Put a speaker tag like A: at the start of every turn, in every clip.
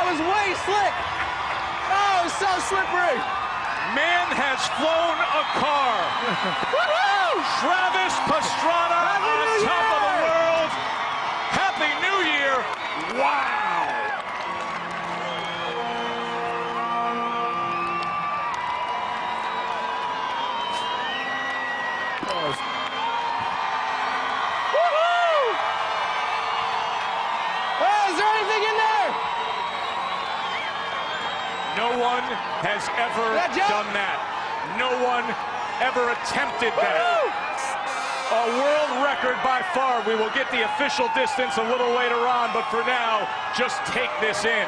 A: That was way slick. Oh, it was so slippery.
B: Man has flown a car. Travis Pastrana on top of the world. Happy New Year. Wow. No one has ever done that. No one ever attempted that. A world record by far. We will get the official distance a little later on, but for now, just take this in.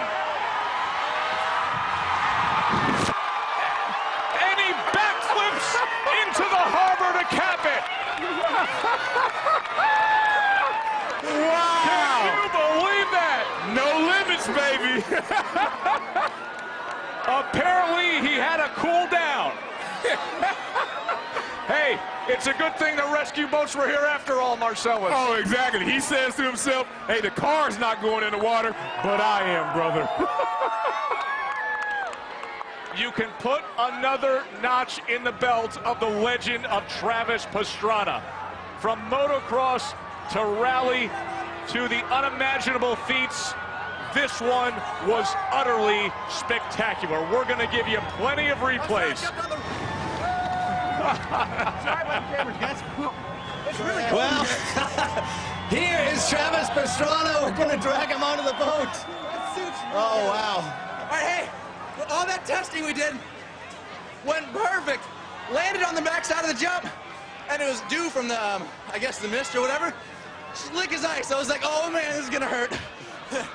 B: And he backflips into the harbor to cap it. Wow! Can you believe that? No limits, baby. Apparently, he had a cool down. Hey, it's a good thing the rescue boats were here after all, Marcellus.
C: Oh, exactly. He says to himself, hey, the car's not going in the water, but I am, brother.
B: You can put another notch in the belt of the legend of Travis Pastrana. From motocross to rally to the unimaginable feats, this one was utterly spectacular. We're going to give you plenty of replays.
D: Well, here is Travis Pastrana. We're going to drag him onto the boat. Oh, wow.
A: All right, hey, all that testing we did went perfect. Landed on the backside of the jump, and it was due from the, I guess, the mist or whatever. Slick as ice. I was like, oh, man, this is going to hurt.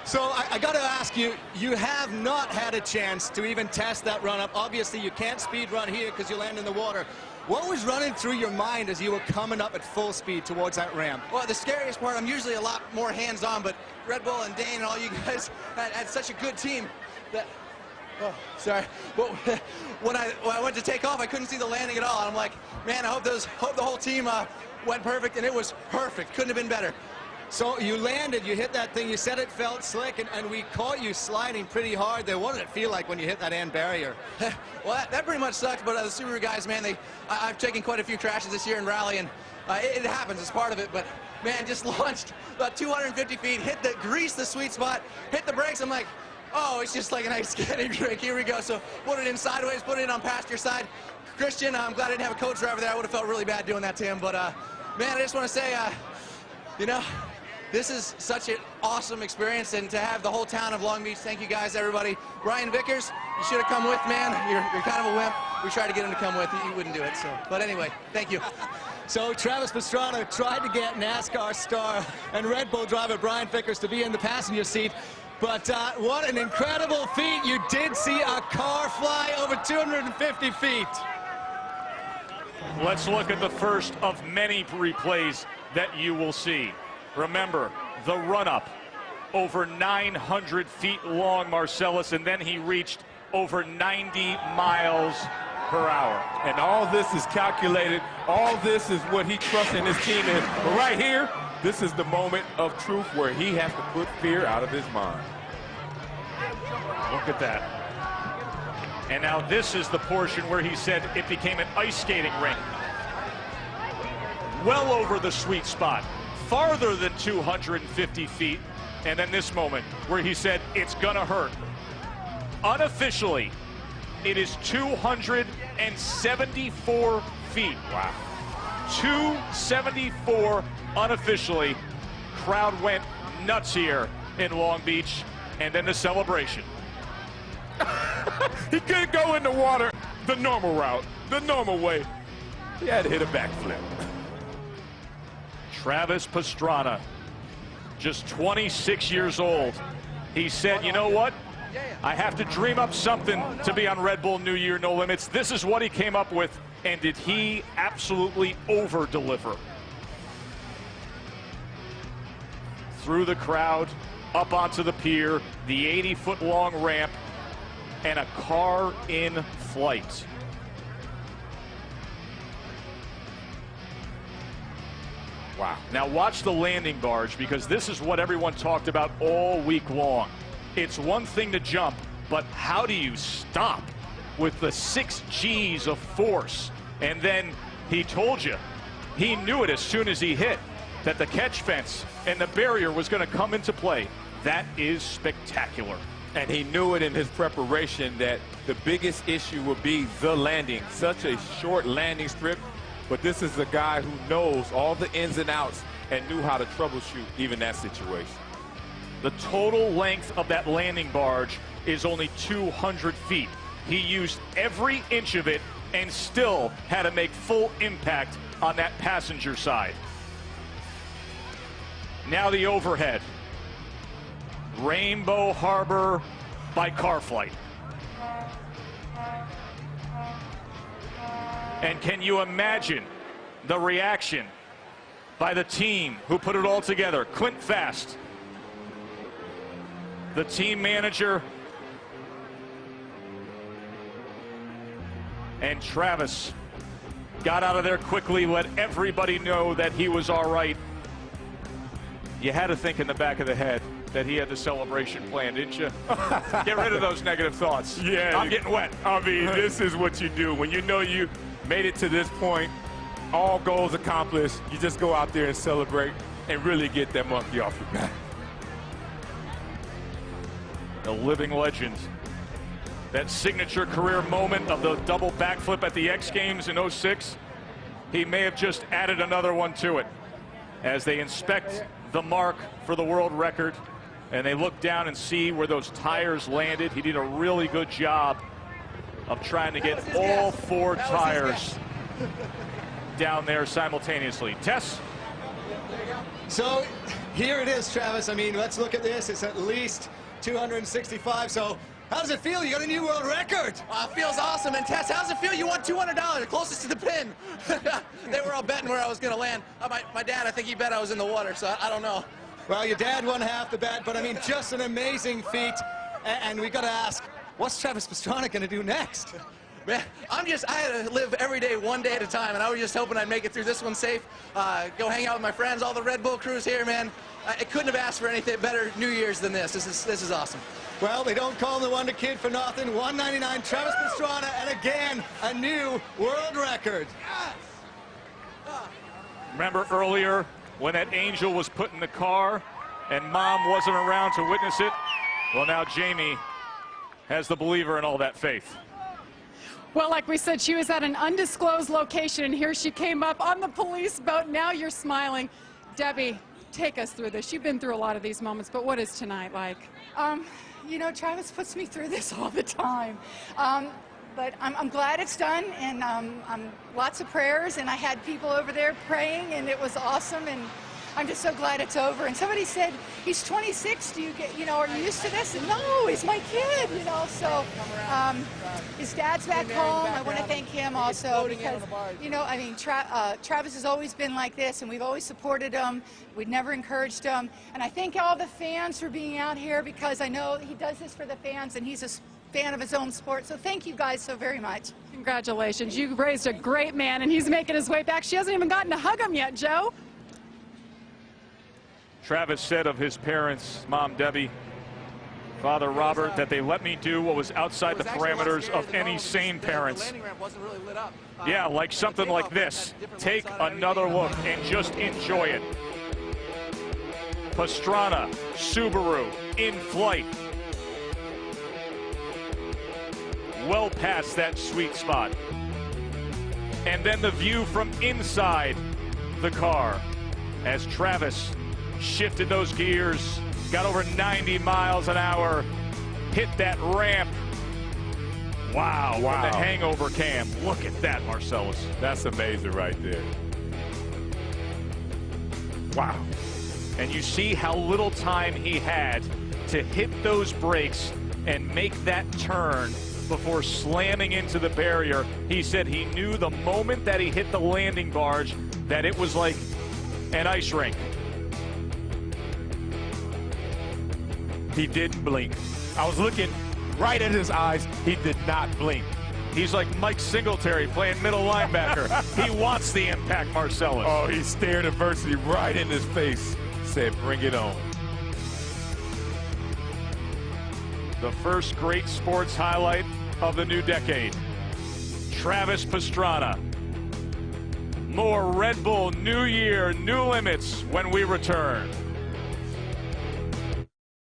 D: So I got to ask you, you have not had a chance to even test that run-up. Obviously, you can't speed run here because you land in the water. What was running through your mind as you were coming up at full speed towards that ramp?
A: Well, the scariest part, I'm usually a lot more hands-on, but Red Bull and Dane and all you guys had such a good team that, oh, sorry. But when I went to take off, I couldn't see the landing at all. And I'm like, man, I hope the whole team went perfect, and it was perfect. Couldn't have been better.
D: So you landed, you hit that thing, you said it felt slick, and we caught you sliding pretty hard there. What did it feel like when you hit that end barrier?
A: Well, that pretty much sucked, but the Subaru guys, man, I've taken quite a few crashes this year in rally, and it happens, it's part of it, but man, just launched about 250 feet, greased the sweet spot, hit the brakes. I'm like, oh, it's just like an ice skating trick. Here we go. So put it in sideways, put it in on passenger side. Christian, I'm glad I didn't have a co-driver there. I would have felt really bad doing that to him, but man, I just want to say, you know, this is such an awesome experience, and to have the whole town of Long Beach, thank you guys, everybody. Brian Vickers, you should have come with, man. You're kind of a wimp. We tried to get him to come with. He wouldn't do it. So, but anyway, thank you.
D: So Travis Pastrana tried to get NASCAR star and Red Bull driver Brian Vickers to be in the passenger seat. But what an incredible feat. You did see a car fly over 250 feet.
B: Let's look at the first of many replays that you will see. Remember, the run-up, over 900 feet long, Marcellus, and then he reached over 90 miles per hour.
C: And all this is calculated. All this is what he trusts in his team in. But right here, this is the moment of truth where he has to put fear out of his mind.
B: Look at that. And now this is the portion where he said it became an ice skating rink. Well over the sweet spot. Farther than 250 feet, and then this moment where he said it's gonna hurt. Unofficially, it is 274 feet. Wow. 274 unofficially. Crowd went nuts here in Long Beach, and then the celebration.
C: He couldn't go in the water the normal route, the normal way. He had to hit a backflip.
B: Travis Pastrana, just 26 years old. He said, you know what? I have to dream up something to be on Red Bull New Year No Limits. This is what he came up with, and did he absolutely over-deliver? Through the crowd, up onto the pier, the 80-foot-long ramp, and a car in flight. Wow. Now watch the landing barge, because this is what everyone talked about all week long. it's one thing to jump, but how do you stop with the 6 G's of force? And then he told you, he knew it as soon as he hit, that the catch fence and the barrier was going to come into play. That is spectacular.
C: And he knew it in his preparation that the biggest issue would be the landing. Such a short landing strip, but this is a guy who knows all the ins and outs and knew how to troubleshoot even that situation.
B: The total length of that landing barge is only 200 feet. He used every inch of it and still had to make full impact on that passenger side. Now the overhead. Rainbow Harbor by car flight. And can you imagine the reaction by the team who put it all together? Clint Fast, the team manager, and Travis got out of there quickly, let everybody know that he was all right. You had to think in the back of the head that he had the celebration planned, didn't you? Get rid of those negative thoughts.
C: Yeah.
B: I'm getting wet.
C: I mean, this is what you do. When you know you made it to this point, all goals accomplished, you just go out there and celebrate and really get that monkey off your back.
B: The living legend. That signature career moment of the double backflip at the X Games in '06, he may have just added another one to it. As they inspect the mark for the world record, and they look down and see where those tires landed. He did a really good job of trying to get all 4 tires down there simultaneously. Tess?
D: So here it is, Travis. I mean, let's look at this. It's at least 265. So how does it feel? You got a new world record.
A: It feels awesome. And Tess, how does it feel? You won $200, closest to the pin. They were all betting where I was going to land. My dad, I think he bet I was in the water, so I don't know.
D: Well, your dad won half the bet, but I mean, just an amazing feat. And we got to ask, what's Travis Pastrana going to do next?
A: Man, I had to live every day one day at a time, and I was just hoping I'd make it through this one safe. Go hang out with my friends, all the Red Bull crews here, man. I couldn't have asked for anything better New Year's than this. This is awesome.
D: Well, they don't call him the Wonder Kid for nothing. 199, Travis Pastrana, and again, a new world record.
B: Remember earlier when that angel was put in the car and Mom wasn't around to witness it? Well, now Jamie has the believer in all that faith.
E: Well, like we said, she was at an undisclosed location, and here she came up on the police boat. Now you're smiling. Debbie, take us through this. You've been through a lot of these moments, but what is tonight like?
F: You know, Travis puts me through this all the time. But I'm glad it's done, and lots of prayers, and I had people over there praying, and it was awesome, and I'm just so glad it's over. And somebody said, he's 26, do you get, you know, are you used to this? And no, he's my kid, you know, so his dad's back home. I want to thank him also because, you know, I mean, Travis has always been like this, and we've always supported him. We've never encouraged him. And I thank all the fans for being out here because I know he does this for the fans, and he's a fan of his own sport. So thank you guys so very much.
E: Congratulations. You raised a great man, and he's making his way back. She hasn't even gotten to hug him yet, Joe.
B: Travis said of his parents, Mom Debbie, Father Robert, that they let me do what was outside the parameters of any sane parents. Yeah, like something like this. Take another look and just enjoy it. Pastrana, Subaru, in flight. Well past that sweet spot. And then the view from inside the car as Travis shifted those gears, got over 90 miles an hour, hit that ramp. Wow, wow. The hangover cam. Look at that, Marcellus.
C: That's amazing right there.
B: Wow. And you see how little time he had to hit those brakes and make that turn before slamming into the barrier. He said he knew the moment that he hit the landing barge that it was like an ice rink.
C: He didn't blink. I was looking right at his eyes. He did not blink.
B: He's like Mike Singletary playing middle linebacker. He wants the impact, Marcellus.
C: Oh, he stared adversity right in his face. Said, bring it on.
B: The first great sports highlight of the new decade. Travis Pastrana. More Red Bull New Year, New Limits when we return.